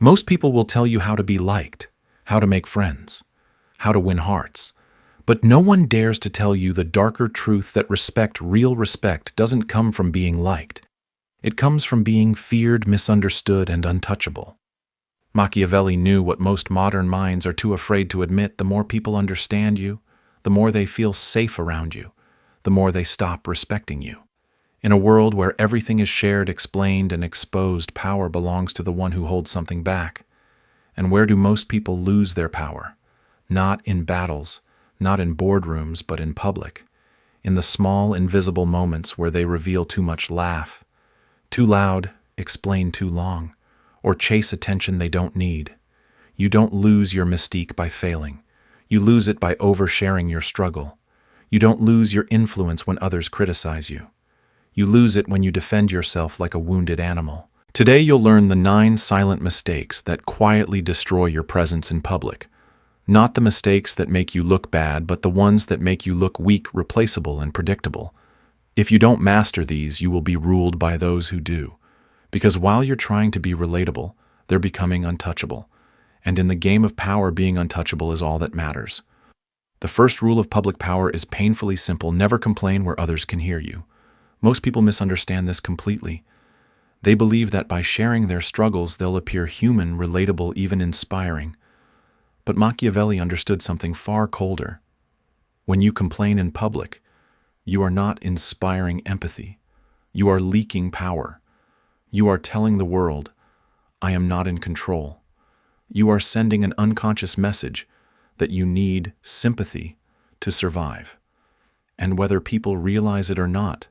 Most people will tell you how to be liked, how to make friends, how to win hearts. But no one dares to tell you the darker truth that real respect, doesn't come from being liked. It comes from being feared, misunderstood, and untouchable. Machiavelli knew what most modern minds are too afraid to admit. The more people understand you, the more they feel safe around you, the more they stop respecting you. In a world where everything is shared, explained, and exposed, power belongs to the one who holds something back. And where do most people lose their power? Not in battles, not in boardrooms, but in public. In the small, invisible moments where they reveal too much, laugh too loud, explain too long, or chase attention they don't need. You don't lose your mystique by failing. You lose it by oversharing your struggle. You don't lose your influence when others criticize you. You lose it when you defend yourself like a wounded animal. Today you'll learn the 9 silent mistakes that quietly destroy your presence in public. Not the mistakes that make you look bad, but the ones that make you look weak, replaceable, and predictable. If you don't master these, you will be ruled by those who do. Because while you're trying to be relatable, they're becoming untouchable. And in the game of power, being untouchable is all that matters. The first rule of public power is painfully simple: never complain where others can hear you. Most people misunderstand this completely. They believe that by sharing their struggles, they'll appear human, relatable, even inspiring. But Machiavelli understood something far colder. When you complain in public, you are not inspiring empathy. You are leaking power. You are telling the world, I am not in control. You are sending an unconscious message that you need sympathy to survive. And whether people realize it or not,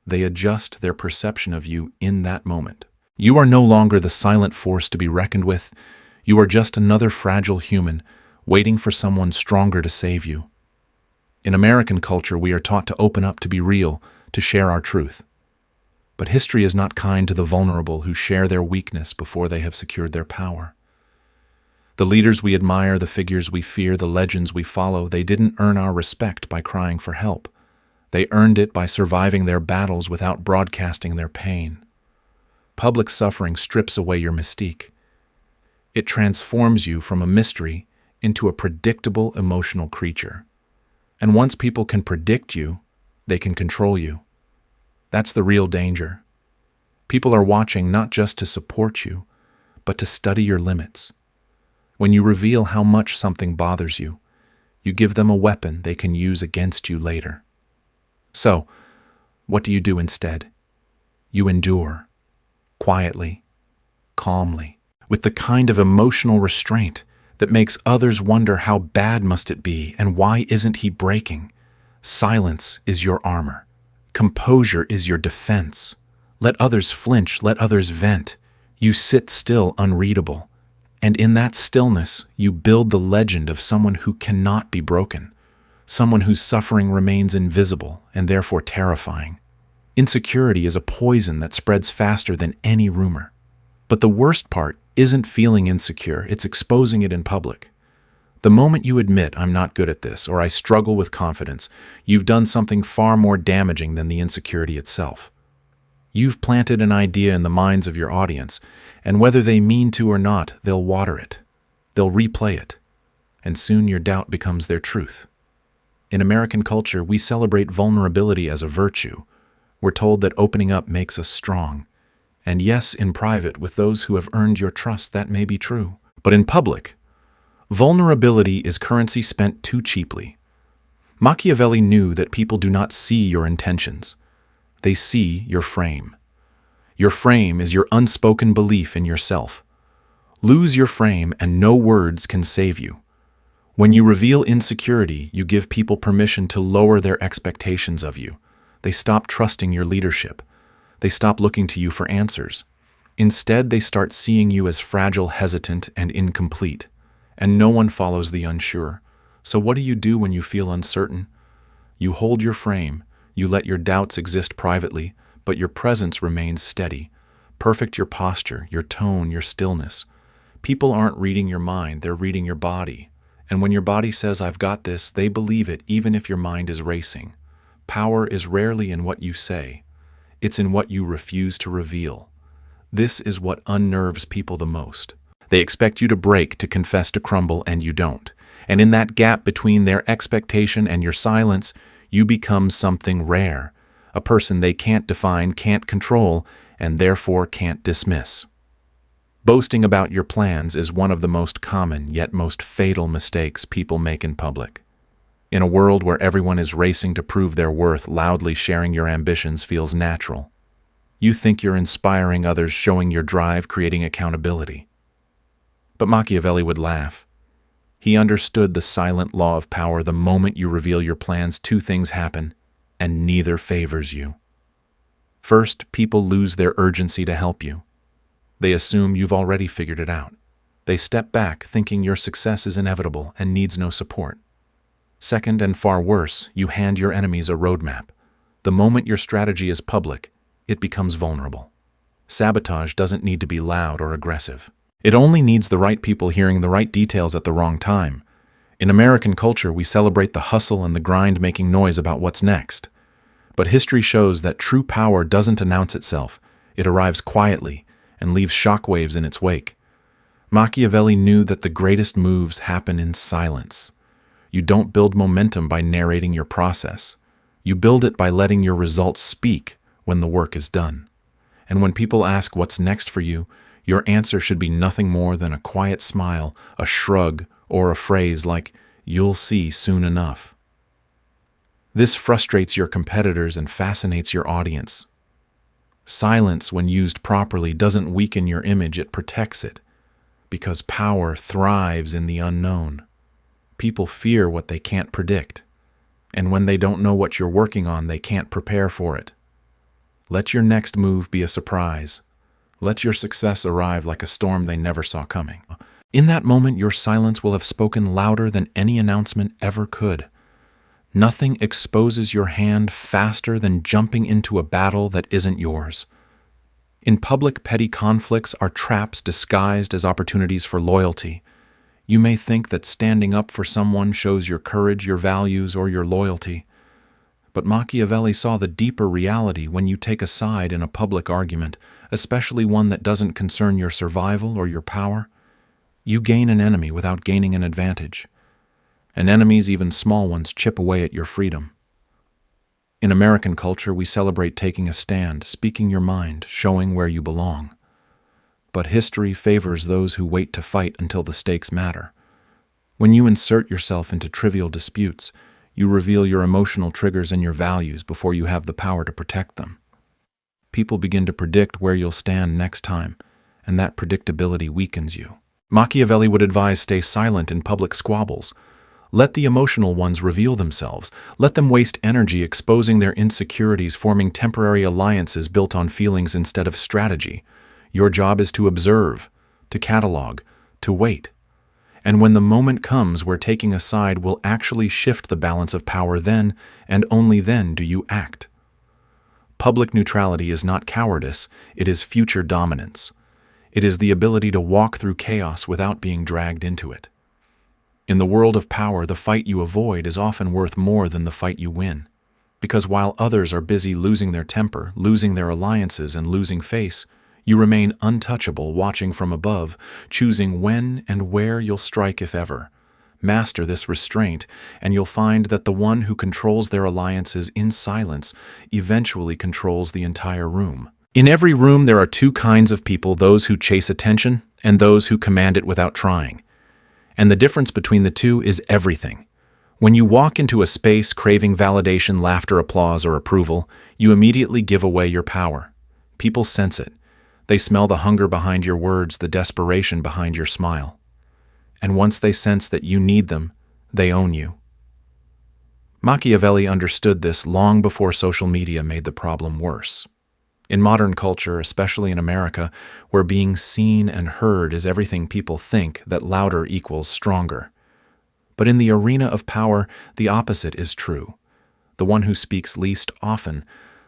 they adjust their perception of you in that moment. You are no longer the silent force to be reckoned with. You are just another fragile human waiting for someone stronger to save you. In American culture, we are taught to open up, to be real, to share our truth. But history is not kind to the vulnerable who share their weakness before they have secured their power. The leaders we admire, the figures we fear, the legends we follow, they didn't earn our respect by crying for help. They earned it by surviving their battles without broadcasting their pain. Public suffering strips away your mystique. It transforms you from a mystery into a predictable emotional creature. And once people can predict you, they can control you. That's the real danger. People are watching not just to support you, but to study your limits. When you reveal how much something bothers you, you give them a weapon they can use against you later. So, what do you do instead? You endure, quietly, calmly, with the kind of emotional restraint that makes others wonder how bad must it be and why isn't he breaking. Silence is your armor. Composure is your defense. Let others flinch, let others vent. You sit still, unreadable. And in that stillness, you build the legend of someone who cannot be broken. Someone whose suffering remains invisible and therefore terrifying. Insecurity is a poison that spreads faster than any rumor. But the worst part isn't feeling insecure, it's exposing it in public. The moment you admit, I'm not good at this, or I struggle with confidence, you've done something far more damaging than the insecurity itself. You've planted an idea in the minds of your audience, and whether they mean to or not, they'll water it. They'll replay it. And soon your doubt becomes their truth. In American culture, we celebrate vulnerability as a virtue. We're told that opening up makes us strong. And yes, in private, with those who have earned your trust, that may be true. But in public, vulnerability is currency spent too cheaply. Machiavelli knew that people do not see your intentions. They see your frame. Your frame is your unspoken belief in yourself. Lose your frame and no words can save you. When you reveal insecurity, you give people permission to lower their expectations of you. They stop trusting your leadership. They stop looking to you for answers. Instead, they start seeing you as fragile, hesitant, and incomplete. And no one follows the unsure. So what do you do when you feel uncertain? You hold your frame. You let your doubts exist privately, but your presence remains steady. Perfect your posture, your tone, your stillness. People aren't reading your mind, they're reading your body. And when your body says, I've got this, they believe it even if your mind is racing. Power is rarely in what you say. It's in what you refuse to reveal. This is what unnerves people the most. They expect you to break, to confess, to crumble, and you don't. And in that gap between their expectation and your silence, you become something rare, a person they can't define, can't control, and therefore can't dismiss. Boasting about your plans is one of the most common yet most fatal mistakes people make in public. In a world where everyone is racing to prove their worth, loudly sharing your ambitions feels natural. You think you're inspiring others, showing your drive, creating accountability. But Machiavelli would laugh. He understood the silent law of power. The moment you reveal your plans, two things happen, and neither favors you. First, people lose their urgency to help you. They assume you've already figured it out. They step back, thinking your success is inevitable and needs no support. Second, and far worse, you hand your enemies a roadmap. The moment your strategy is public, it becomes vulnerable. Sabotage doesn't need to be loud or aggressive. It only needs the right people hearing the right details at the wrong time. In American culture, we celebrate the hustle and the grind, making noise about what's next. But history shows that true power doesn't announce itself. It arrives quietly and leaves shockwaves in its wake. Machiavelli knew that the greatest moves happen in silence. You don't build momentum by narrating your process. You build it by letting your results speak when the work is done. And when people ask what's next for you, your answer should be nothing more than a quiet smile, a shrug, or a phrase like, "You'll see soon enough." This frustrates your competitors and fascinates your audience. Silence, when used properly, doesn't weaken your image, it protects it. Because power thrives in the unknown. People fear what they can't predict. And when they don't know what you're working on, they can't prepare for it. Let your next move be a surprise. Let your success arrive like a storm they never saw coming. In that moment, your silence will have spoken louder than any announcement ever could. Nothing exposes your hand faster than jumping into a battle that isn't yours. In public, petty conflicts are traps disguised as opportunities for loyalty. You may think that standing up for someone shows your courage, your values, or your loyalty. But Machiavelli saw the deeper reality when you take a side in a public argument, especially one that doesn't concern your survival or your power. You gain an enemy without gaining an advantage. And enemies, even small ones, chip away at your freedom. In American culture, we celebrate taking a stand, speaking your mind, showing where you belong. But history favors those who wait to fight until the stakes matter. When you insert yourself into trivial disputes, you reveal your emotional triggers and your values before you have the power to protect them. People begin to predict where you'll stand next time, and that predictability weakens you. Machiavelli would advise stay silent in public squabbles. Let the emotional ones reveal themselves. Let them waste energy exposing their insecurities, forming temporary alliances built on feelings instead of strategy. Your job is to observe, to catalog, to wait. And when the moment comes where taking a side will actually shift the balance of power, then, and only then, do you act. Public neutrality is not cowardice, it is future dominance. It is the ability to walk through chaos without being dragged into it. In the world of power, the fight you avoid is often worth more than the fight you win. Because while others are busy losing their temper, losing their alliances, and losing face, you remain untouchable, watching from above, choosing when and where you'll strike if ever. Master this restraint, and you'll find that the one who controls their alliances in silence eventually controls the entire room. In every room, there are two kinds of people, those who chase attention and those who command it without trying. And the difference between the two is everything. When you walk into a space craving validation, laughter, applause, or approval, you immediately give away your power. People sense it. They smell the hunger behind your words, the desperation behind your smile. And once they sense that you need them, they own you. Machiavelli understood this long before social media made the problem worse. In modern culture, especially in America, where being seen and heard is everything, people think that louder equals stronger. But in the arena of power, the opposite is true. The one who speaks least often,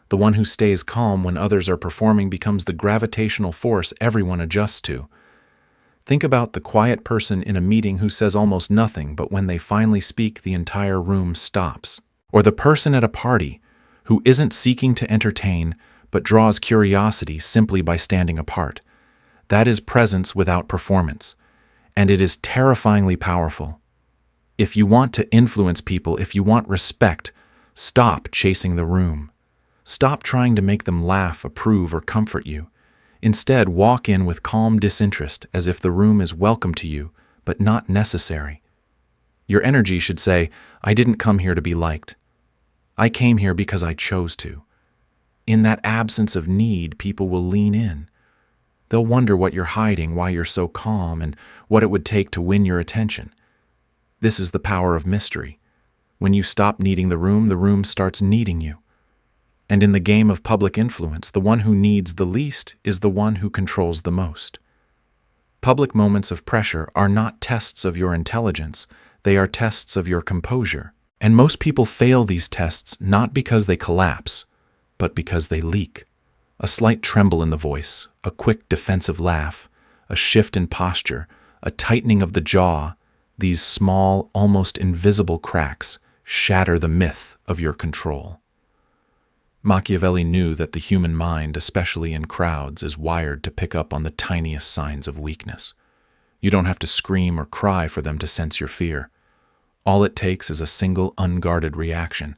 the one who stays calm when others are performing, becomes the gravitational force everyone adjusts to. Think about the quiet person in a meeting who says almost nothing, but when they finally speak, the entire room stops. Or the person at a party who isn't seeking to entertain, but draws curiosity simply by standing apart. That is presence without performance, and it is terrifyingly powerful. If you want to influence people, if you want respect, stop chasing the room. Stop trying to make them laugh, approve, or comfort you. Instead, walk in with calm disinterest, as if the room is welcome to you, but not necessary. Your energy should say, I didn't come here to be liked. I came here because I chose to. In that absence of need, people will lean in. They'll wonder what you're hiding, why you're so calm, and what it would take to win your attention. This is the power of mystery. When you stop needing the room starts needing you. And in the game of public influence, the one who needs the least is the one who controls the most. Public moments of pressure are not tests of your intelligence, they are tests of your composure. And most people fail these tests not because they collapse, but because they leak. A slight tremble in the voice, a quick defensive laugh, a shift in posture, a tightening of the jaw, these small, almost invisible cracks shatter the myth of your control. Machiavelli knew that the human mind, especially in crowds, is wired to pick up on the tiniest signs of weakness. You don't have to scream or cry for them to sense your fear. All it takes is a single unguarded reaction,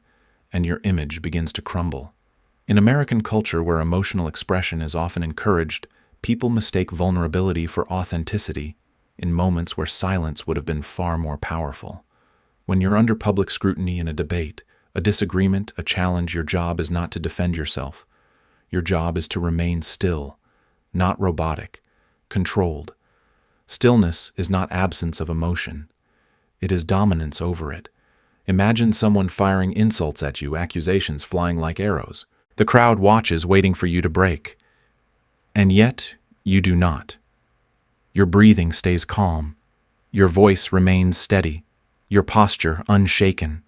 and your image begins to crumble. In American culture, where emotional expression is often encouraged, people mistake vulnerability for authenticity in moments where silence would have been far more powerful. When you're under public scrutiny in a debate, a disagreement, a challenge, your job is not to defend yourself. Your job is to remain still, not robotic, controlled. Stillness is not absence of emotion. It is dominance over it. Imagine someone firing insults at you, accusations flying like arrows. The crowd watches, waiting for you to break. And yet, you do not. Your breathing stays calm. Your voice remains steady. Your posture unshaken.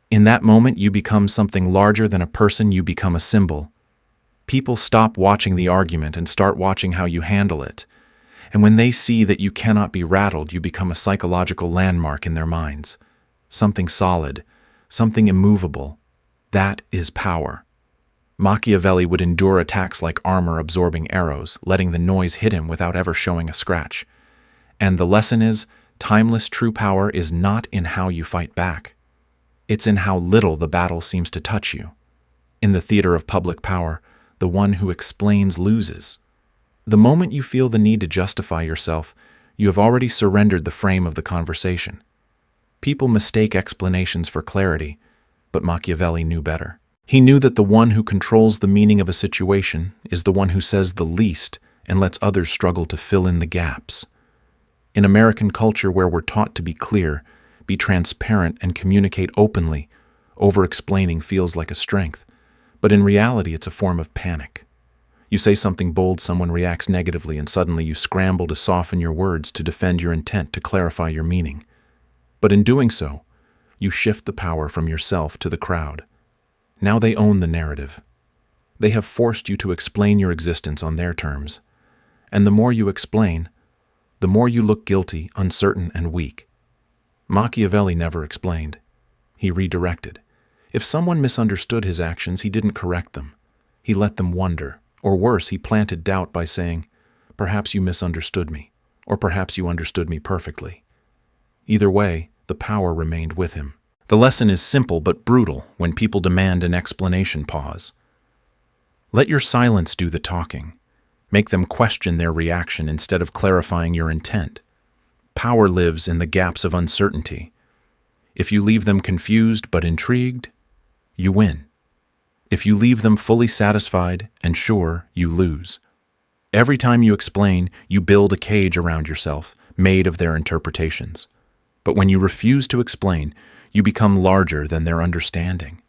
In that moment, you become something larger than a person. You become a symbol. People stop watching the argument and start watching how you handle it. And when they see that you cannot be rattled, you become a psychological landmark in their minds. Something solid, something immovable. That is power. Machiavelli would endure attacks like armor-absorbing arrows, letting the noise hit him without ever showing a scratch. And the lesson is, timeless true power is not in how you fight back. It's in how little the battle seems to touch you. In the theater of public power, the one who explains loses. The moment you feel the need to justify yourself, you have already surrendered the frame of the conversation. People mistake explanations for clarity, but Machiavelli knew better. He knew that the one who controls the meaning of a situation is the one who says the least and lets others struggle to fill in the gaps. In American culture, where we're taught to be clear, be transparent, and communicate openly, over-explaining feels like a strength, but in reality it's a form of panic. You say something bold, someone reacts negatively, and suddenly you scramble to soften your words, to defend your intent, to clarify your meaning. But in doing so, you shift the power from yourself to the crowd. Now they own the narrative. They have forced you to explain your existence on their terms. And the more you explain, the more you look guilty, uncertain, and weak. Machiavelli never explained. He redirected. If someone misunderstood his actions, he didn't correct them. He let them wonder. Or worse, he planted doubt by saying, "Perhaps you misunderstood me, or perhaps you understood me perfectly." Either way, the power remained with him. The lesson is simple but brutal when people demand an explanation. Pause. Let your silence do the talking. Make them question their reaction instead of clarifying your intent. Power lives in the gaps of uncertainty. If you leave them confused but intrigued, you win. If you leave them fully satisfied and sure, you lose. Every time you explain, you build a cage around yourself, made of their interpretations. But when you refuse to explain, you become larger than their understanding.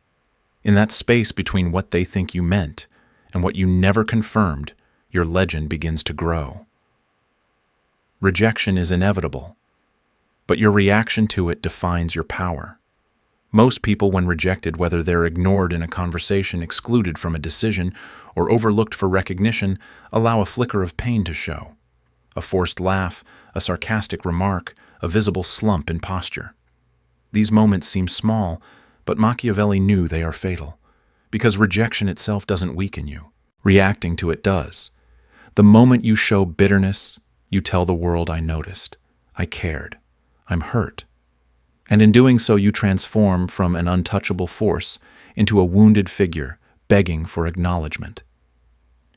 In that space between what they think you meant and what you never confirmed, your legend begins to grow. Rejection is inevitable, but your reaction to it defines your power. Most people, when rejected, whether they're ignored in a conversation, excluded from a decision, or overlooked for recognition, allow a flicker of pain to show. A forced laugh, a sarcastic remark, a visible slump in posture. These moments seem small, but Machiavelli knew they are fatal, because rejection itself doesn't weaken you. Reacting to it does. The moment you show bitterness, you tell the world, I noticed, I cared, I'm hurt. And in doing so, you transform from an untouchable force into a wounded figure begging for acknowledgement.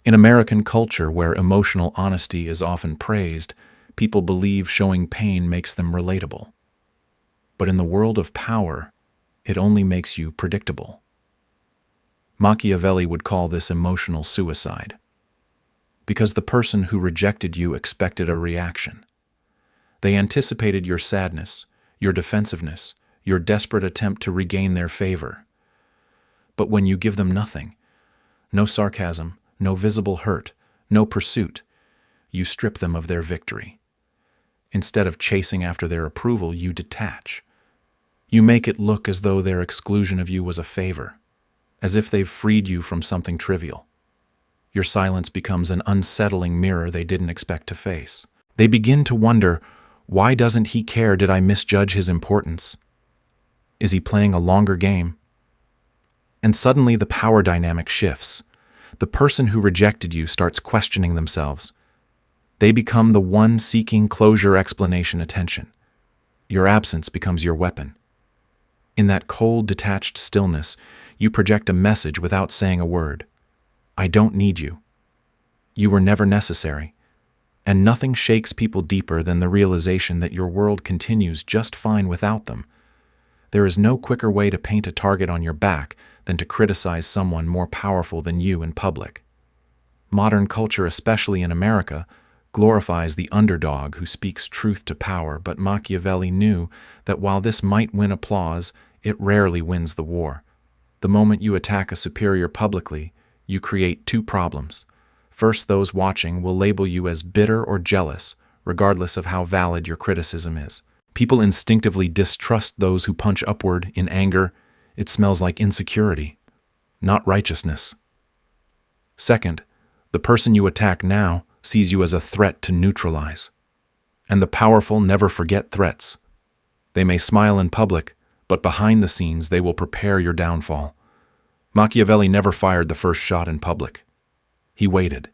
In American culture, where emotional honesty is often praised, people believe showing pain makes them relatable. But in the world of power, it only makes you predictable. Machiavelli would call this emotional suicide, because the person who rejected you expected a reaction. They anticipated your sadness, your defensiveness, your desperate attempt to regain their favor. But when you give them nothing, no sarcasm, no visible hurt, no pursuit, you strip them of their victory. Instead of chasing after their approval, you detach. You make it look as though their exclusion of you was a favor, as if they've freed you from something trivial. Your silence becomes an unsettling mirror they didn't expect to face. They begin to wonder, why doesn't he care? Did I misjudge his importance? Is he playing a longer game? And suddenly the power dynamic shifts. The person who rejected you starts questioning themselves. They become the one seeking closure, explanation, attention. Your absence becomes your weapon. In that cold, detached stillness, you project a message without saying a word. I don't need you. You were never necessary. And nothing shakes people deeper than the realization that your world continues just fine without them. There is no quicker way to paint a target on your back than to criticize someone more powerful than you in public. Modern culture, especially in America, glorifies the underdog who speaks truth to power, but Machiavelli knew that while this might win applause, it rarely wins the war. The moment you attack a superior publicly, you create two problems. First, those watching will label you as bitter or jealous, regardless of how valid your criticism is. People instinctively distrust those who punch upward in anger. It smells like insecurity, not righteousness. Second, the person you attack now sees you as a threat to neutralize. And the powerful never forget threats. They may smile in public, but behind the scenes they will prepare your downfall. Machiavelli never fired the first shot in public. He waited.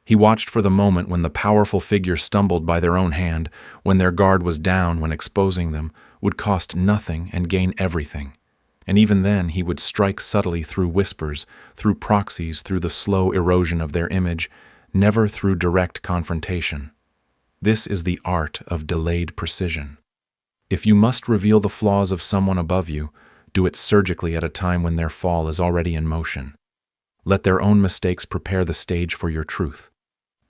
He watched for the moment when the powerful figure stumbled by their own hand, when their guard was down, when exposing them would cost nothing and gain everything. And even then he would strike subtly through whispers, through proxies, through the slow erosion of their image, never through direct confrontation. This is the art of delayed precision. If you must reveal the flaws of someone above you, do it surgically at a time when their fall is already in motion. Let their own mistakes prepare the stage for your truth.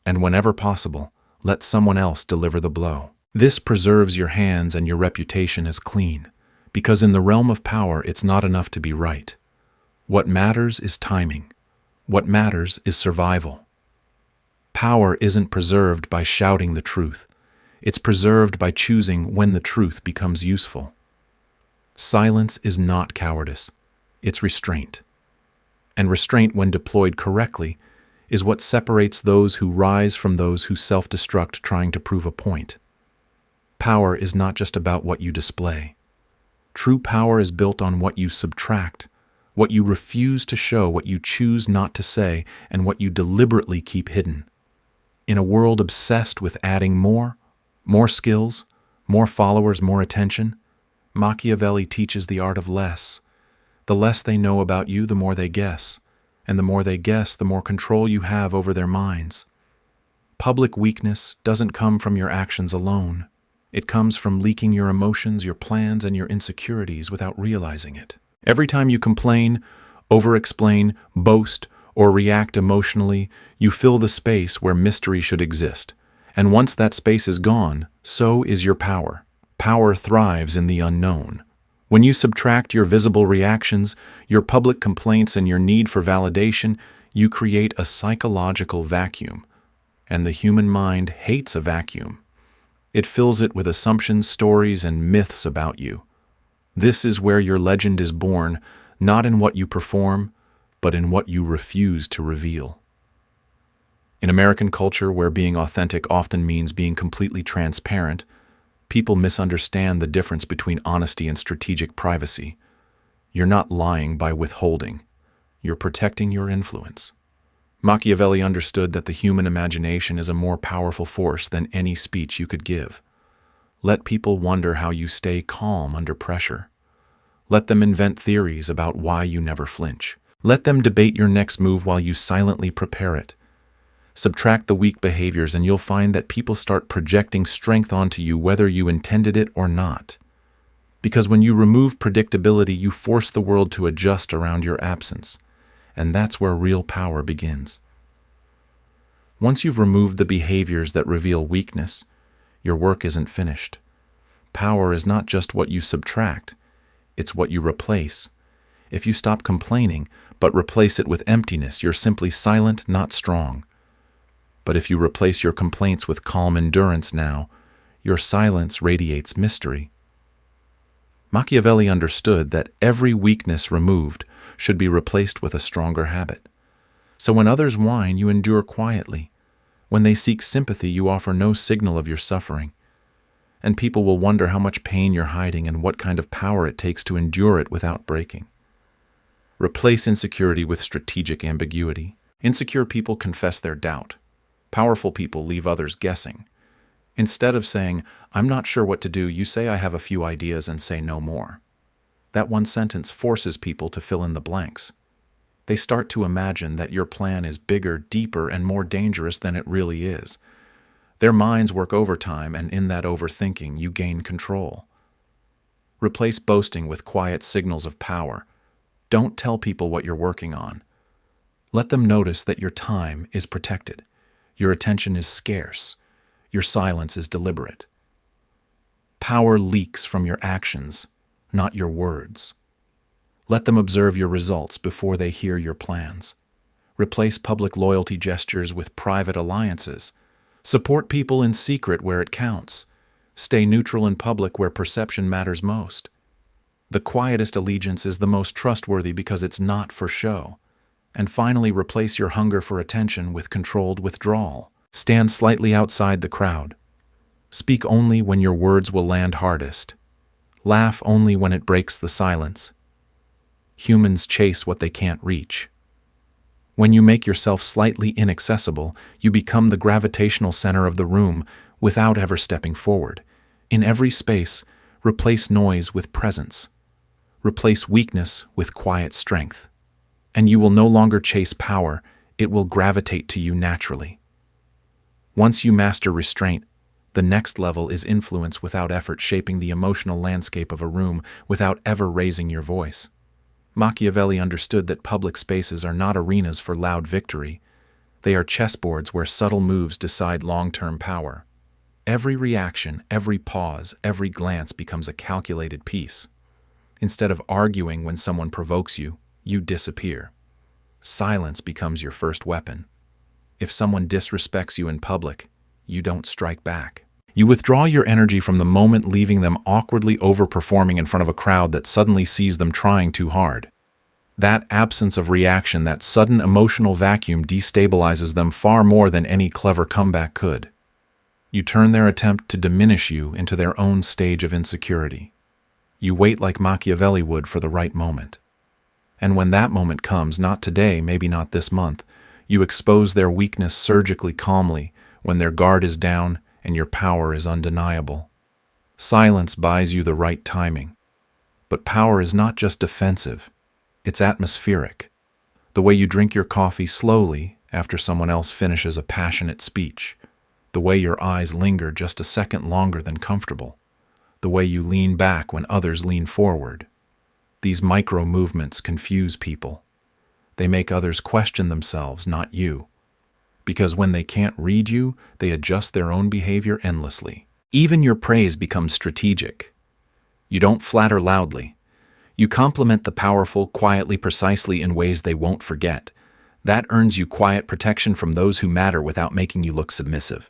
And whenever possible, let someone else deliver the blow. This preserves your hands and your reputation as clean, because in the realm of power it's not enough to be right. What matters is timing. What matters is survival. Power isn't preserved by shouting the truth. It's preserved by choosing when the truth becomes useful. Silence is not cowardice. It's restraint. And restraint, when deployed correctly, is what separates those who rise from those who self-destruct trying to prove a point. Power is not just about what you display. True power is built on what you subtract, what you refuse to show, what you choose not to say, and what you deliberately keep hidden. In a world obsessed with adding more skills, more followers, more attention, Machiavelli teaches the art of less. The less they know about you, the more they guess. And the more they guess, the more control you have over their minds. Public weakness doesn't come from your actions alone. It comes from leaking your emotions, your plans, and your insecurities without realizing it. Every time you complain, over-explain, boast, or react emotionally, you fill the space where mystery should exist. And once that space is gone, so is your power. Power thrives in the unknown. When you subtract your visible reactions, your public complaints, and your need for validation, you create a psychological vacuum. And the human mind hates a vacuum. It fills it with assumptions, stories, and myths about you. This is where your legend is born, not in what you perform, but in what you refuse to reveal. In American culture, where being authentic often means being completely transparent, people misunderstand the difference between honesty and strategic privacy. You're not lying by withholding. You're protecting your influence. Machiavelli understood that the human imagination is a more powerful force than any speech you could give. Let people wonder how you stay calm under pressure. Let them invent theories about why you never flinch. Let them debate your next move while you silently prepare it. Subtract the weak behaviors and you'll find that people start projecting strength onto you whether you intended it or not. Because when you remove predictability, you force the world to adjust around your absence. And that's where real power begins. Once you've removed the behaviors that reveal weakness, your work isn't finished. Power is not just what you subtract, it's what you replace. If you stop complaining, but replace it with emptiness, you're simply silent, not strong. But if you replace your complaints with calm endurance now, your silence radiates mystery. Machiavelli understood that every weakness removed should be replaced with a stronger habit. So when others whine, you endure quietly. When they seek sympathy, you offer no signal of your suffering. And people will wonder how much pain you're hiding and what kind of power it takes to endure it without breaking. Replace insecurity with strategic ambiguity. Insecure people confess their doubt. Powerful people leave others guessing. Instead of saying, "I'm not sure what to do," you say, "I have a few ideas," and say no more. That one sentence forces people to fill in the blanks. They start to imagine that your plan is bigger, deeper, and more dangerous than it really is. Their minds work overtime, and in that overthinking, you gain control. Replace boasting with quiet signals of power. Don't tell people what you're working on. Let them notice that your time is protected. Your attention is scarce. Your silence is deliberate. Power leaks from your actions, not your words. Let them observe your results before they hear your plans. Replace public loyalty gestures with private alliances. Support people in secret where it counts. Stay neutral in public where perception matters most. The quietest allegiance is the most trustworthy because it's not for show. And finally, replace your hunger for attention with controlled withdrawal. Stand slightly outside the crowd. Speak only when your words will land hardest. Laugh only when it breaks the silence. Humans chase what they can't reach. When you make yourself slightly inaccessible, you become the gravitational center of the room without ever stepping forward. In every space, replace noise with presence. Replace weakness with quiet strength. And you will no longer chase power, it will gravitate to you naturally. Once you master restraint, the next level is influence without effort, shaping the emotional landscape of a room without ever raising your voice. Machiavelli understood that public spaces are not arenas for loud victory. They are chessboards where subtle moves decide long-term power. Every reaction, every pause, every glance becomes a calculated piece. Instead of arguing when someone provokes you, you disappear. Silence becomes your first weapon. If someone disrespects you in public, you don't strike back. You withdraw your energy from the moment, leaving them awkwardly overperforming in front of a crowd that suddenly sees them trying too hard. That absence of reaction, that sudden emotional vacuum, destabilizes them far more than any clever comeback could. You turn their attempt to diminish you into their own stage of insecurity. You wait like Machiavelli would for the right moment. And when that moment comes, not today, maybe not this month, you expose their weakness surgically calmly when their guard is down and your power is undeniable. Silence buys you the right timing. But power is not just defensive, it's atmospheric. The way you drink your coffee slowly after someone else finishes a passionate speech. The way your eyes linger just a second longer than comfortable. The way you lean back when others lean forward. These micro movements confuse people. They make others question themselves, not you. Because when they can't read you, they adjust their own behavior endlessly. Even your praise becomes strategic. You don't flatter loudly. You compliment the powerful quietly, precisely, in ways they won't forget. That earns you quiet protection from those who matter without making you look submissive.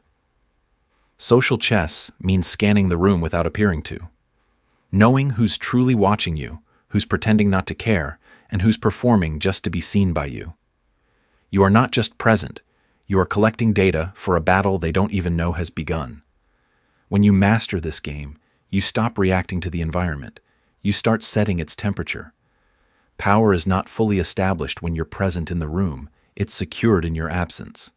Social chess means scanning the room without appearing to. Knowing who's truly watching you, who's pretending not to care, and who's performing just to be seen by you. You are not just present, you are collecting data for a battle they don't even know has begun. When you master this game, you stop reacting to the environment. You start setting its temperature. Power is not fully established when you're present in the room. It's secured in your absence.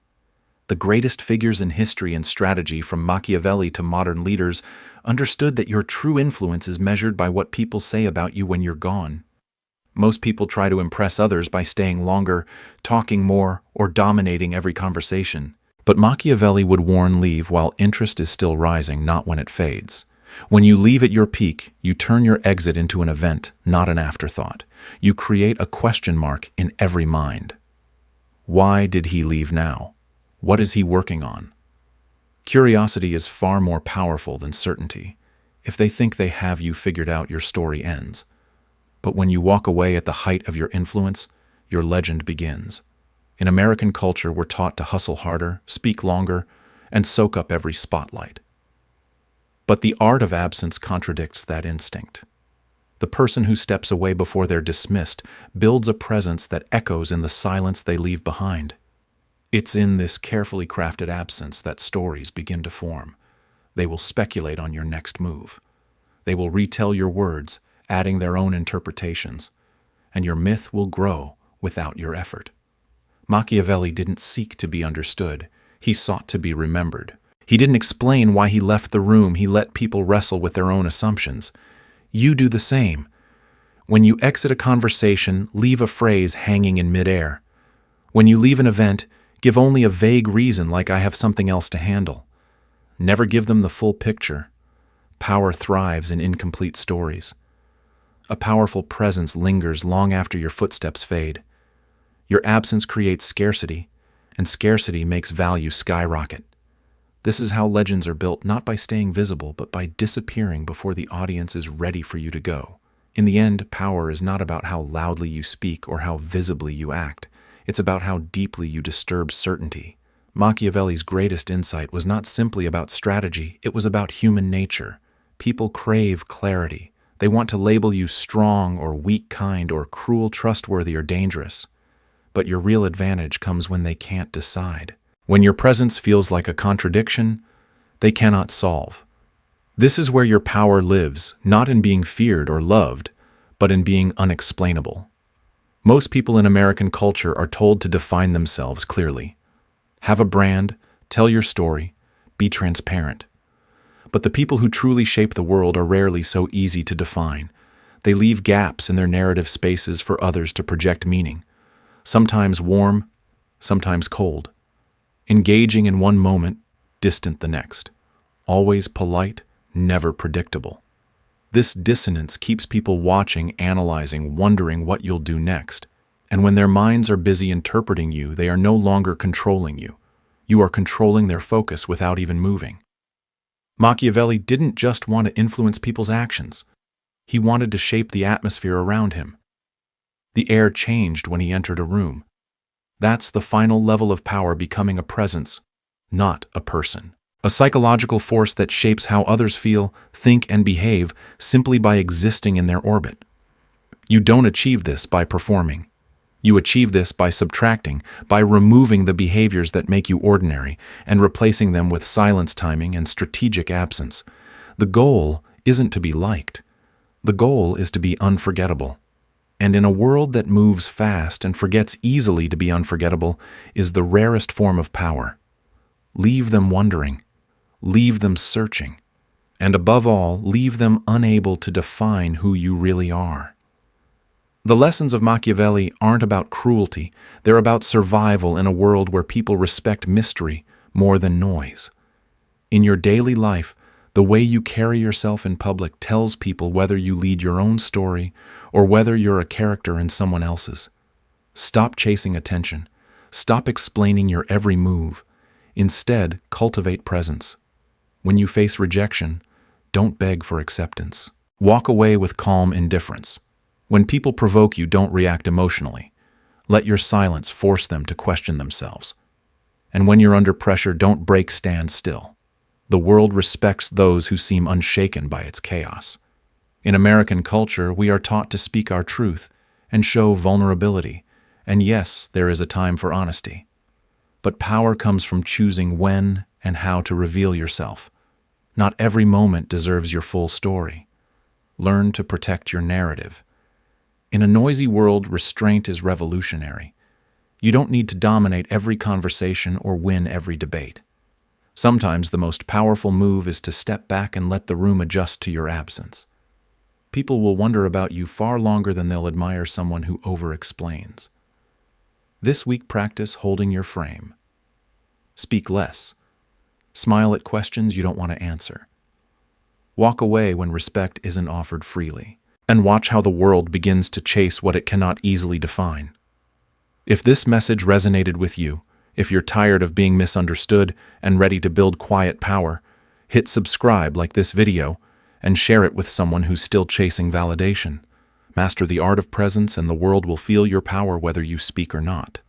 The greatest figures in history and strategy, from Machiavelli to modern leaders, understood that your true influence is measured by what people say about you when you're gone. Most people try to impress others by staying longer, talking more, or dominating every conversation. But Machiavelli would warn, leave while interest is still rising, not when it fades. When you leave at your peak, you turn your exit into an event, not an afterthought. You create a question mark in every mind. Why did he leave now? What is he working on? Curiosity is far more powerful than certainty. If they think they have you figured out, your story ends. But when you walk away at the height of your influence, your legend begins. In American culture, we're taught to hustle harder, speak longer, and soak up every spotlight. But the art of absence contradicts that instinct. The person who steps away before they're dismissed builds a presence that echoes in the silence they leave behind. It's in this carefully crafted absence that stories begin to form. They will speculate on your next move. They will retell your words, adding their own interpretations, and your myth will grow without your effort. Machiavelli didn't seek to be understood. He sought to be remembered. He didn't explain why he left the room. He let people wrestle with their own assumptions. You do the same. When you exit a conversation, leave a phrase hanging in midair. When you leave an event, give only a vague reason, like "I have something else to handle." Never give them the full picture. Power thrives in incomplete stories. A powerful presence lingers long after your footsteps fade. Your absence creates scarcity, and scarcity makes value skyrocket. This is how legends are built, not by staying visible, but by disappearing before the audience is ready for you to go. In the end, power is not about how loudly you speak or how visibly you act. It's about how deeply you disturb certainty. Machiavelli's greatest insight was not simply about strategy, it was about human nature. People crave clarity. They want to label you strong or weak, kind or cruel, trustworthy or dangerous. But your real advantage comes when they can't decide. When your presence feels like a contradiction they cannot solve. This is where your power lives, not in being feared or loved, but in being unexplainable. Most people in American culture are told to define themselves clearly. Have a brand, tell your story, be transparent. But the people who truly shape the world are rarely so easy to define. They leave gaps in their narrative spaces for others to project meaning. Sometimes warm, sometimes cold. Engaging in one moment, distant the next. Always polite, never predictable. This dissonance keeps people watching, analyzing, wondering what you'll do next. And when their minds are busy interpreting you, they are no longer controlling you. You are controlling their focus without even moving. Machiavelli didn't just want to influence people's actions. He wanted to shape the atmosphere around him. The air changed when he entered a room. That's the final level of power, becoming a presence, not a person. A psychological force that shapes how others feel, think, and behave simply by existing in their orbit. You don't achieve this by performing. You achieve this by subtracting, by removing the behaviors that make you ordinary and replacing them with silence, timing, and strategic absence. The goal isn't to be liked. The goal is to be unforgettable. And in a world that moves fast and forgets easily, to be unforgettable is the rarest form of power. Leave them wondering. Leave them searching. And above all, leave them unable to define who you really are. The lessons of Machiavelli aren't about cruelty. They're about survival in a world where people respect mystery more than noise. In your daily life, the way you carry yourself in public tells people whether you lead your own story or whether you're a character in someone else's. Stop chasing attention. Stop explaining your every move. Instead, cultivate presence. When you face rejection, don't beg for acceptance. Walk away with calm indifference. When people provoke you, don't react emotionally. Let your silence force them to question themselves. And when you're under pressure, don't break, stand still. The world respects those who seem unshaken by its chaos. In American culture, we are taught to speak our truth and show vulnerability. And yes, there is a time for honesty. But power comes from choosing when and how to reveal yourself. Not every moment deserves your full story. Learn to protect your narrative. In a noisy world, restraint is revolutionary. You don't need to dominate every conversation or win every debate. Sometimes the most powerful move is to step back and let the room adjust to your absence. People will wonder about you far longer than they'll admire someone who over-explains. This week, practice holding your frame. Speak less. Smile at questions you don't want to answer. Walk away when respect isn't offered freely. And watch how the world begins to chase what it cannot easily define. If this message resonated with you, if you're tired of being misunderstood and ready to build quiet power, hit subscribe like this video and share it with someone who's still chasing validation. Master the art of presence and the world will feel your power whether you speak or not.